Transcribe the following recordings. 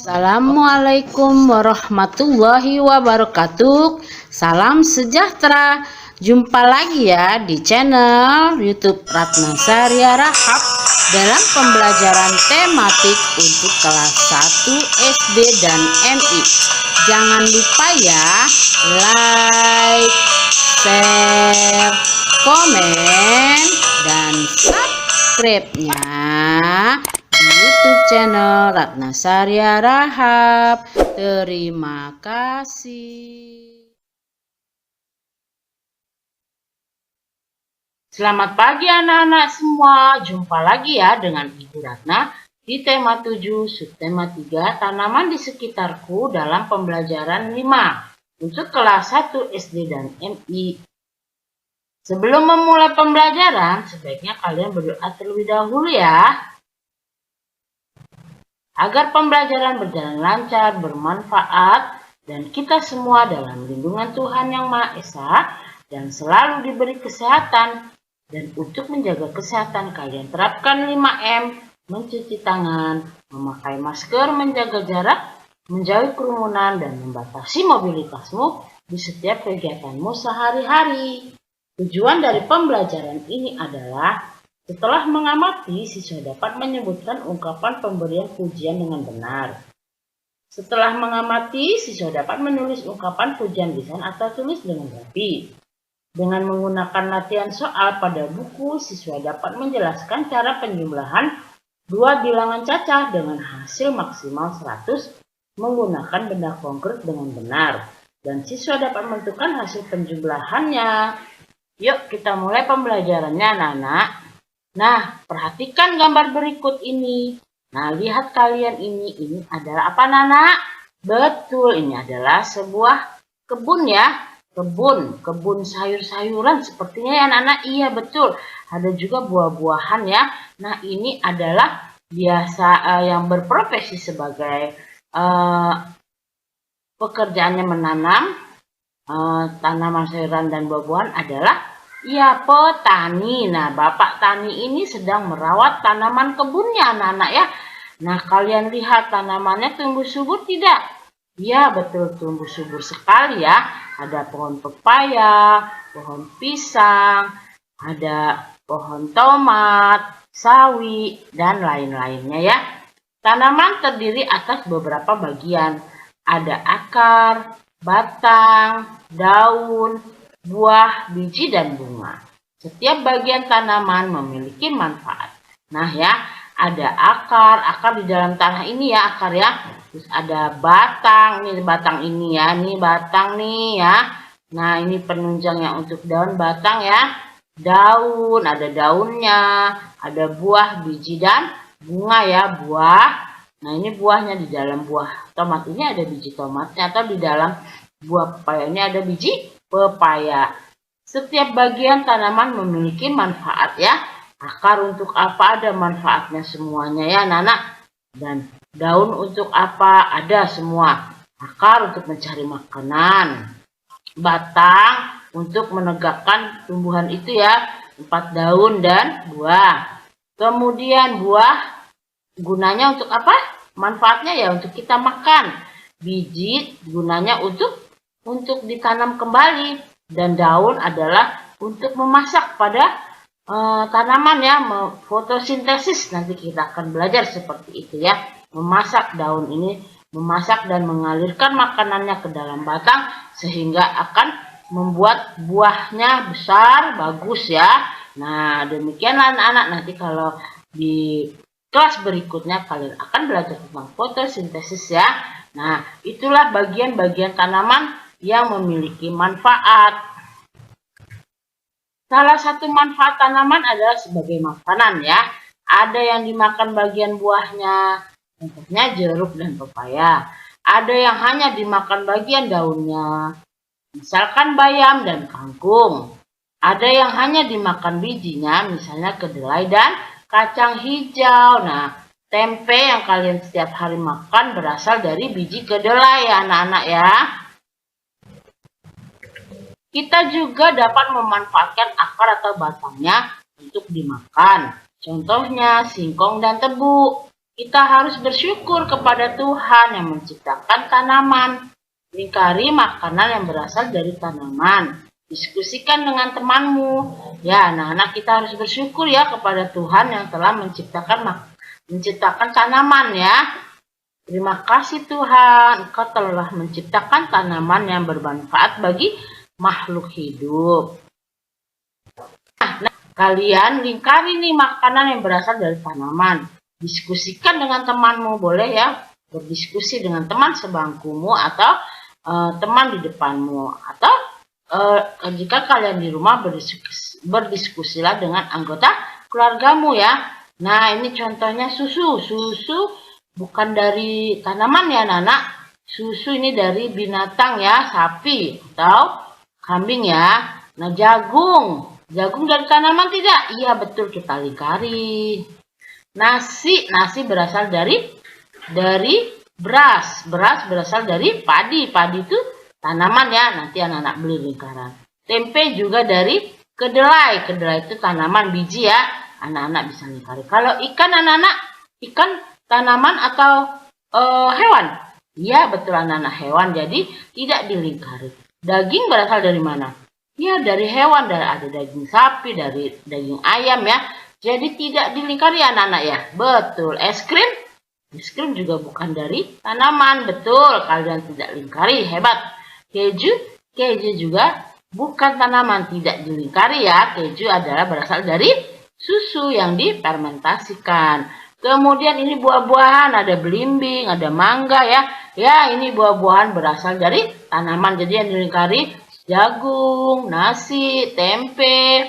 Assalamualaikum warahmatullahi wabarakatuh. Salam sejahtera. Jumpa lagi ya di channel YouTube Ratna Saria Rahab dalam pembelajaran tematik untuk kelas 1 SD dan MI. Jangan lupa ya, like, share, komen, dan subscribe-nya di YouTube channel Ratna Saria Rahab. Terima kasih. Selamat pagi anak-anak semua. Jumpa lagi ya dengan Ibu Ratna di tema 7 subtema 3 tanaman di sekitarku dalam pembelajaran 5 untuk kelas 1 SD dan MI. Sebelum memulai pembelajaran, sebaiknya kalian berdoa terlebih dahulu ya, agar pembelajaran berjalan lancar, bermanfaat, dan kita semua dalam lindungan Tuhan Yang Maha Esa dan selalu diberi kesehatan. Dan untuk menjaga kesehatan kalian terapkan 5M, mencuci tangan, memakai masker, menjaga jarak, menjauhi kerumunan, dan membatasi mobilitasmu di setiap kegiatanmu sehari-hari. Tujuan dari pembelajaran ini adalah setelah mengamati, siswa dapat menyebutkan ungkapan pemberian pujian dengan benar. Setelah mengamati, siswa dapat menulis ungkapan pujian lisan atau tulis dengan rapi. Dengan menggunakan latihan soal pada buku, siswa dapat menjelaskan cara penjumlahan dua bilangan cacah dengan hasil maksimal 100 menggunakan benda konkret dengan benar. Dan siswa dapat menentukan hasil penjumlahannya. Yuk kita mulai pembelajarannya anak-anak. Nah, perhatikan gambar berikut ini. Nah, lihat kalian ini adalah apa anak-anak? Betul, ini adalah sebuah kebun ya. Kebun sayur-sayuran sepertinya ya anak-anak. Iya betul, ada juga buah-buahan ya. Nah ini adalah biasa yang berprofesi sebagai pekerjaannya menanam tanaman sayuran dan buah-buahan adalah ya petani. Nah bapak tani ini sedang merawat tanaman kebunnya anak-anak ya. Nah kalian lihat tanamannya tumbuh subur tidak? Ya betul, tumbuh subur sekali ya. Ada pohon pepaya, pohon pisang, ada pohon tomat, sawi, dan lain-lainnya ya. Tanaman terdiri atas beberapa bagian. Ada akar, batang, daun, buah, biji, dan bunga. Setiap bagian tanaman memiliki manfaat. Nah ya, ada akar di dalam tanah ini ya, akar ya. Terus ada batang, ini batang ini ya, ini batang nih ya. Nah ini penunjangnya untuk daun batang ya. Daun, ada daunnya, ada buah, biji, dan bunga ya, buah. Nah ini buahnya, di dalam buah tomat ini ada biji tomatnya, atau di dalam buah pepaya ini ada biji pepaya. Setiap bagian tanaman memiliki manfaat ya. Akar untuk apa? Ada manfaatnya semuanya ya anak-anak. Dan daun untuk apa? Ada semua. Akar untuk mencari makanan. Batang untuk menegakkan tumbuhan itu ya. 4 daun dan buah. Kemudian buah gunanya untuk apa? Manfaatnya ya untuk kita makan. Biji gunanya untuk ditanam kembali. Dan daun adalah untuk memasak pada tanaman ya, fotosintesis. Nanti kita akan belajar seperti itu ya. Memasak daun ini, memasak dan mengalirkan makanannya ke dalam batang sehingga akan membuat buahnya besar, bagus ya. Nah, demikianlah anak-anak, nanti kalau di kelas berikutnya kalian akan belajar tentang fotosintesis ya. Nah, itulah bagian-bagian tanaman yang memiliki manfaat. Salah satu manfaat tanaman adalah sebagai makanan ya. Ada yang dimakan bagian buahnya, contohnya jeruk dan pepaya. Ada yang hanya dimakan bagian daunnya, misalkan bayam dan kangkung. Ada yang hanya dimakan bijinya, misalnya kedelai dan kacang hijau. Nah, tempe yang kalian setiap hari makan berasal dari biji kedelai ya anak-anak ya. Kita juga dapat memanfaatkan akar atau batangnya untuk dimakan. Contohnya singkong dan tebu. Kita harus bersyukur kepada Tuhan yang menciptakan tanaman. Lingkari makanan yang berasal dari tanaman. Diskusikan dengan temanmu. Ya, anak-anak, kita harus bersyukur ya kepada Tuhan yang telah menciptakan tanaman ya. Terima kasih Tuhan, Engkau telah menciptakan tanaman yang bermanfaat bagi makhluk hidup. Nah, kalian lingkari nih makanan yang berasal dari tanaman. Diskusikan dengan temanmu, boleh ya. Berdiskusi dengan teman sebangkumu atau teman di depanmu. Atau jika kalian di rumah berdiskusilah dengan anggota keluargamu ya. Nah, ini contohnya susu. Susu bukan dari tanaman ya, anak-anak. Susu ini dari binatang ya, sapi atau kambing ya. Nah, jagung. Jagung dari tanaman tidak? Iya, betul, kita lingkari. Nasi berasal dari beras. Beras berasal dari padi. Padi itu tanaman ya, nanti anak-anak beli lingkaran. Tempe juga dari kedelai. Kedelai itu tanaman biji ya, anak-anak bisa lingkari. Kalau ikan anak-anak, ikan tanaman atau hewan? Iya, betul anak-anak, hewan, jadi tidak dilingkari. Daging berasal dari mana? Ya, dari hewan, ada daging sapi, dari daging ayam ya. Jadi tidak dilingkari anak-anak ya. Betul. Es krim? Es krim juga bukan dari tanaman. Betul, kalian tidak lingkari. Hebat. Keju? Keju juga bukan tanaman. Tidak dilingkari ya. Keju adalah berasal dari susu yang difermentasikan. Kemudian ini buah-buahan. Ada belimbing, ada mangga ya. Ya, ini buah-buahan berasal dari tanaman. Jadi yang dilingkari jagung, nasi, tempe,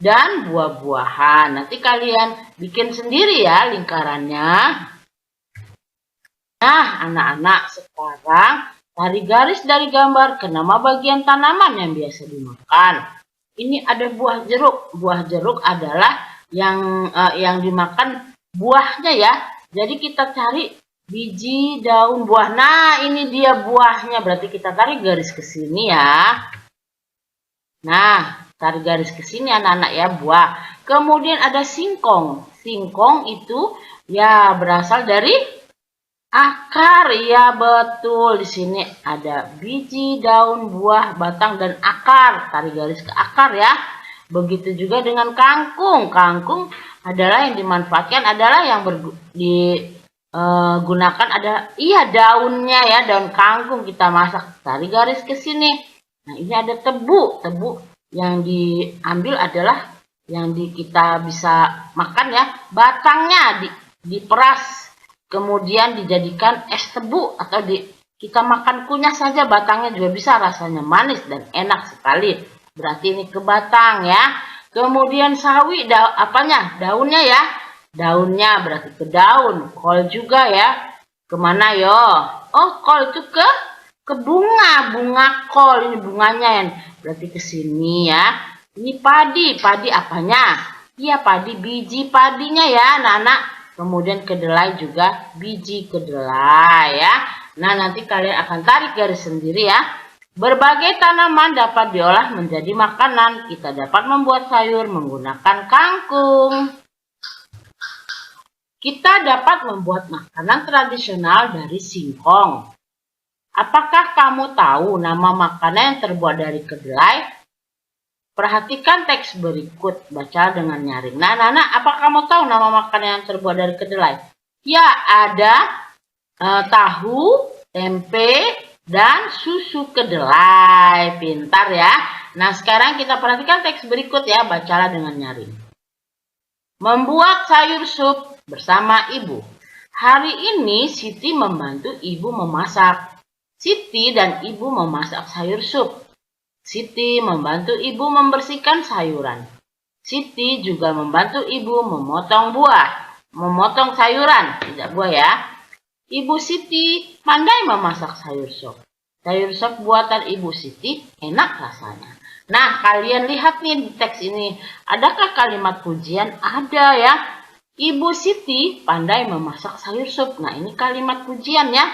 dan buah-buahan. Nanti kalian bikin sendiri ya lingkarannya. Nah, anak-anak, sekarang tarik garis dari gambar ke nama bagian tanaman yang biasa dimakan. Ini ada buah jeruk. Buah jeruk adalah yang dimakan buahnya ya. Jadi kita cari biji, daun, buah. Nah, ini dia buahnya. Berarti kita tarik garis ke sini ya. Nah, tarik garis ke sini anak-anak ya, buah. Kemudian ada singkong. Singkong itu ya berasal dari akar. Ya, betul. Di sini ada biji, daun, buah, batang, dan akar. Tarik garis ke akar ya. Begitu juga dengan kangkung. Kangkung adalah yang dimanfaatkan adalah yang digunakan ada daunnya ya, daun kangkung kita masak. Tarik garis ke sini. Nah, ini ada tebu. Tebu yang diambil adalah yang kita bisa makan ya. Batangnya diperas, kemudian dijadikan es tebu atau kita makan kunyah saja batangnya juga bisa, rasanya manis dan enak sekali. Berarti ini ke batang ya. Kemudian sawi, daunnya ya. Daunnya berarti ke daun. Kol juga ya. Kemana yo? Oh, kol itu ke bunga kol, ini bunganya yang berarti ke sini ya. Ini padi apanya? Iya, padi, biji padinya ya, anak-anak. Kemudian kedelai juga biji kedelai ya. Nah, nanti kalian akan tarik garis sendiri ya. Berbagai tanaman dapat diolah menjadi makanan. Kita dapat membuat sayur menggunakan kangkung. Kita dapat membuat makanan tradisional dari singkong. Apakah kamu tahu nama makanan yang terbuat dari kedelai? Perhatikan teks berikut, baca dengan nyaring. Nah, anak-anak, apa kamu tahu nama makanan yang terbuat dari kedelai? Ya, ada tahu, tempe, dan susu kedelai. Pintar ya. Nah, sekarang kita perhatikan teks berikut ya, bacalah dengan nyaring. Membuat sayur sup bersama ibu. Hari ini Siti membantu ibu memasak. Siti dan ibu memasak sayur sup. Siti membantu ibu membersihkan sayuran. Siti juga membantu ibu memotong sayuran, tidak buah ya. Ibu Siti pandai memasak sayur sup. Sayur sup buatan ibu Siti enak rasanya. Nah, kalian lihat nih di teks ini, adakah kalimat pujian? Ada ya. Ibu Siti pandai memasak sayur sup. Nah, ini kalimat pujian ya.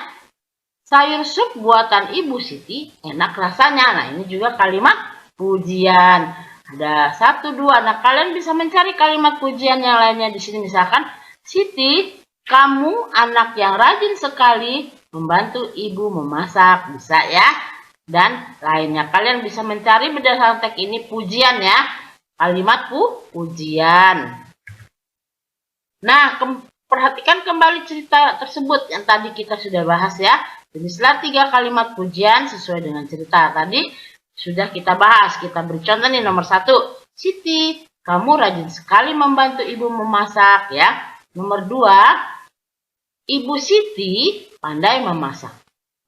Sayur sup buatan Ibu Siti enak rasanya. Nah, ini juga kalimat pujian. Ada 1, 2. Nah, kalian bisa mencari kalimat pujian yang lainnya di sini. Misalkan, Siti Kamu anak yang rajin sekali membantu ibu memasak, bisa ya. Dan lainnya, kalian bisa mencari berdasarkan teks ini pujian ya. Kalimat pujian. Nah, perhatikan kembali cerita tersebut yang tadi kita sudah bahas ya. Tulislah 3 kalimat pujian sesuai dengan cerita. Tadi sudah kita bahas. Kita beri contoh nih, nomor 1. Siti, kamu rajin sekali membantu ibu memasak ya. Nomor 2. Ibu Siti pandai memasak.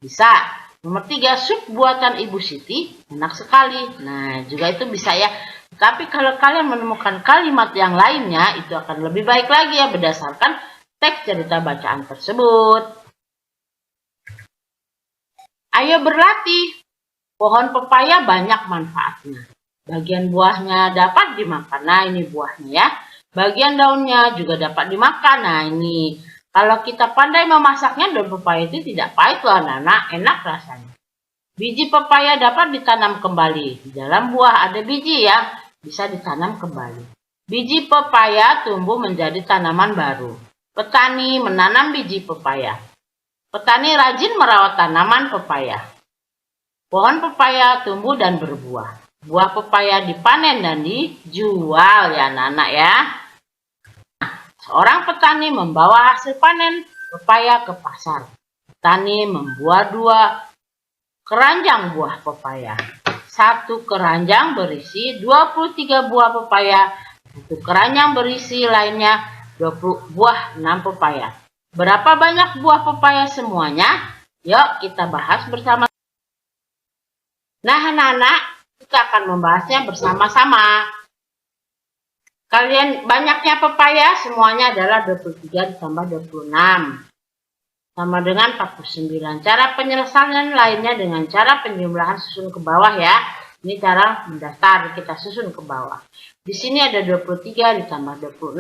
Bisa. Nomor 3, sup buatan Ibu Siti enak sekali. Nah, juga itu bisa ya. Tapi kalau kalian menemukan kalimat yang lainnya, itu akan lebih baik lagi ya berdasarkan teks cerita bacaan tersebut. Ayo berlatih. Pohon pepaya banyak manfaatnya. Bagian buahnya dapat dimakan. Nah, ini buahnya ya. Bagian daunnya juga dapat dimakan. Nah, ini. Kalau kita pandai memasaknya, daun pepaya itu tidak pahit loh anak-anak, enak rasanya. Biji pepaya dapat ditanam kembali. Di dalam buah ada biji yang bisa ditanam kembali. Biji pepaya tumbuh menjadi tanaman baru. Petani menanam biji pepaya. Petani rajin merawat tanaman pepaya. Pohon pepaya tumbuh dan berbuah. Buah pepaya dipanen dan dijual ya anak-anak ya. Seorang petani membawa hasil panen pepaya ke pasar. Petani membuat 2 keranjang buah pepaya. 1 keranjang berisi 23 buah pepaya. 1 keranjang berisi lainnya 20 buah 6 pepaya. Berapa banyak buah pepaya semuanya? Yuk kita bahas bersama. Nah anak-anak, kita akan membahasnya bersama-sama. Kalian banyaknya pepaya semuanya adalah 23 ditambah 26. Sama dengan 49. Cara penyelesaian lainnya dengan cara penjumlahan susun ke bawah ya. Ini cara mendaftar, kita susun ke bawah. Di sini ada 23 ditambah 26.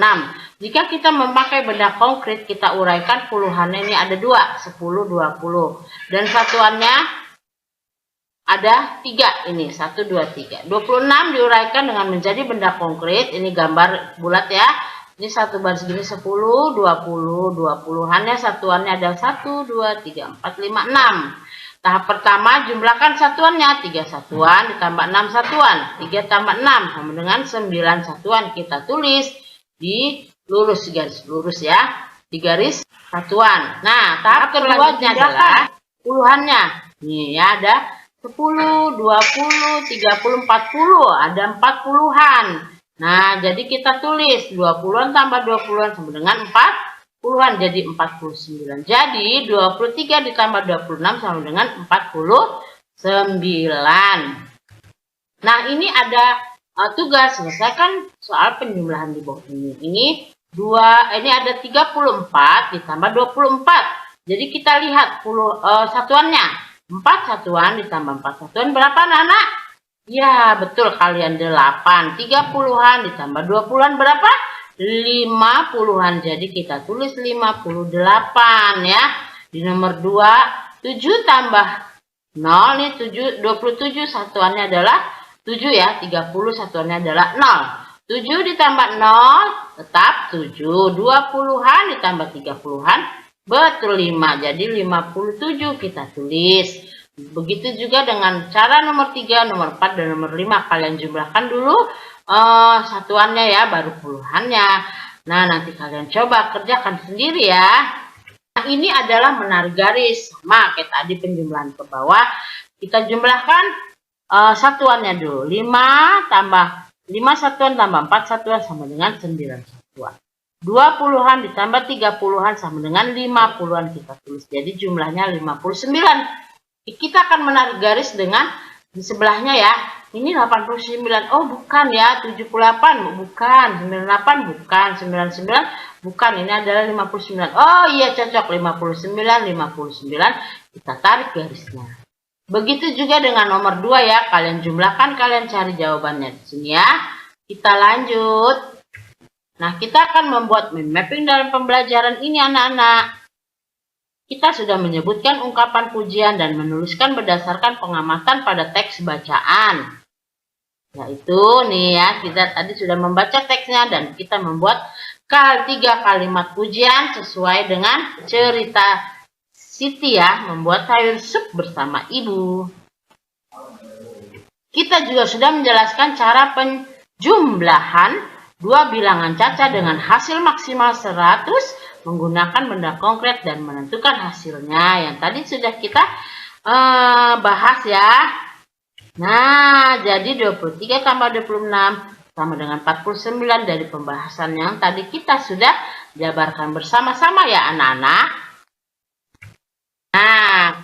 Jika kita memakai benda konkret, kita uraikan puluhannya ini ada 2, 10, 20. Dan satuannya ada 3 ini, 1, 2, 3. 26 diuraikan dengan menjadi benda konkret. Ini gambar bulat ya. Ini satu baris gini 10, 20, 20-annya satuannya ada 1, 2, 3, 4, 5, 6. Tahap pertama jumlahkan satuannya. 3 satuan ditambah 6 satuan. 3 tambah 6 sama dengan 9 satuan. Kita tulis di lurus, garis lurus ya. Di garis satuan. Nah, tahap selanjutnya adalah puluhannya. Nih ya ada 10, 20, 30, 40. Ada 40-an. Nah, jadi kita tulis 20-an tambah 20-an sama dengan 40-an. Jadi 49. Jadi 23 ditambah 26 sama dengan 49. Nah, ini ada tugas. Selesaikan soal penjumlahan di bawah ini. Ini ada 34 ditambah 24. Jadi kita lihat satuannya. 4 satuan ditambah 4 satuan berapa anak-anak? Ya betul kalian 8. 30-an ditambah 20-an berapa? 50-an. Jadi kita tulis 58 ya. Di nomor 2 7 tambah 0 nih 27 satuannya adalah 7 ya. 30 satuannya adalah 0. 7 ditambah 0 tetap 7. 20-an ditambah 30-an betul 5, jadi 57 kita tulis. Begitu juga dengan cara nomor 3, nomor 4, dan nomor 5. Kalian jumlahkan dulu satuannya ya, baru puluhannya. Nah, nanti kalian coba kerjakan sendiri ya. Nah, ini adalah menarik garis. Sama kayak tadi penjumlahan ke bawah. Kita jumlahkan satuannya dulu. 5 satuan tambah 4 satuan sama dengan 9 satuan. 20-an ditambah 30-an sama dengan 50-an kita tulis. Jadi jumlahnya 59. Kita akan menarik garis dengan di sebelahnya ya. Ini 89. Oh, bukan ya. 78 bukan. 98 bukan. 99 bukan. Ini adalah 59. Oh iya cocok. 59. Kita tarik garisnya. Begitu juga dengan nomor 2 ya. Kalian jumlahkan, kalian cari jawabannya di sini ya. Kita lanjut. Nah, kita akan membuat mind mapping dalam pembelajaran ini anak-anak. Kita sudah menyebutkan ungkapan pujian dan menuliskan berdasarkan pengamatan pada teks bacaan. Yaitu nih ya, kita tadi sudah membaca teksnya dan kita membuat 3 kalimat pujian sesuai dengan cerita Siti ya, membuat sayur sup bersama ibu. Kita juga sudah menjelaskan cara penjumlahan dua bilangan caca dengan hasil maksimal 100 menggunakan benda konkret dan menentukan hasilnya. Yang tadi sudah kita bahas ya. Nah, jadi 23 tambah 26 sama dengan 49 dari pembahasan yang tadi kita sudah jabarkan bersama-sama ya anak-anak. Nah,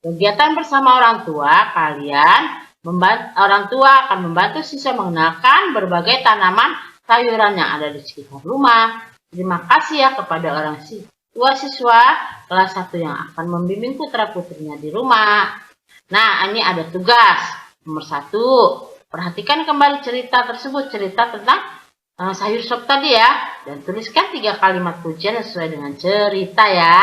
kegiatan bersama orang tua orang tua akan membantu siswa mengenalkan berbagai tanaman sayuran yang ada di sekitar rumah. Terima kasih ya kepada orang tua siswa kelas 1 yang akan membimbing putra-putrinya di rumah. Nah, ini ada tugas. Nomor 1, perhatikan kembali cerita tersebut, cerita tentang sayur sop tadi ya. Dan tuliskan 3 kalimat pujian sesuai dengan cerita ya.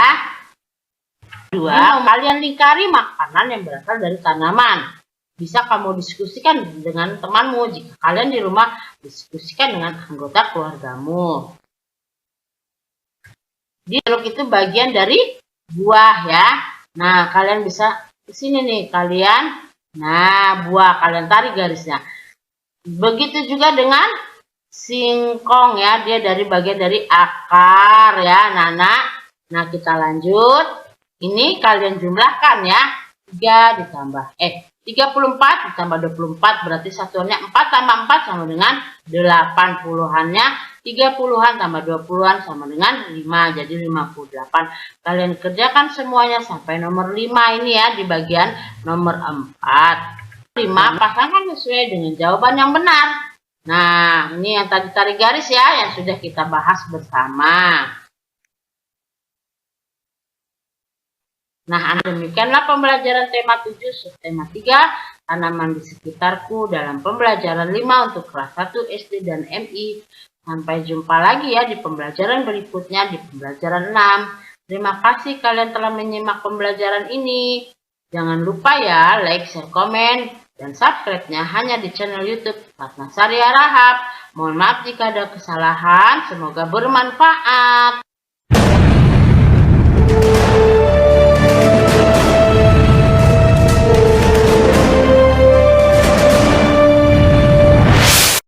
2, kalian lingkari makanan yang berasal dari tanaman. Bisa kamu diskusikan dengan temanmu jika kalian di rumah diskusikan dengan anggota keluargamu. Dialog itu bagian dari buah ya. Nah, kalian bisa di sini nih kalian. Nah, buah kalian tarik garisnya. Begitu juga dengan singkong ya, dia dari bagian dari akar ya, anak-anak. Nah, kita lanjut. Ini kalian jumlahkan ya. 3 ditambah 34 ditambah 24 berarti satuannya 4 tambah 4 sama dengan 80-annya 30-an tambah 20-an sama dengan 5 jadi 58. Kalian kerjakan semuanya sampai nomor 5 ini ya di bagian nomor 4. 5 pasangan sesuai dengan jawaban yang benar. Nah, ini yang tadi tarik garis ya yang sudah kita bahas bersama. Nah, demikianlah pembelajaran tema 7, subtema 3, tanaman di sekitarku dalam pembelajaran 5 untuk kelas 1 SD dan MI. Sampai jumpa lagi ya di pembelajaran berikutnya di pembelajaran 6. Terima kasih kalian telah menyimak pembelajaran ini. Jangan lupa ya like, share, komen, dan subscribe-nya hanya di channel YouTube Ratnasari Rahab. Mohon maaf jika ada kesalahan, semoga bermanfaat.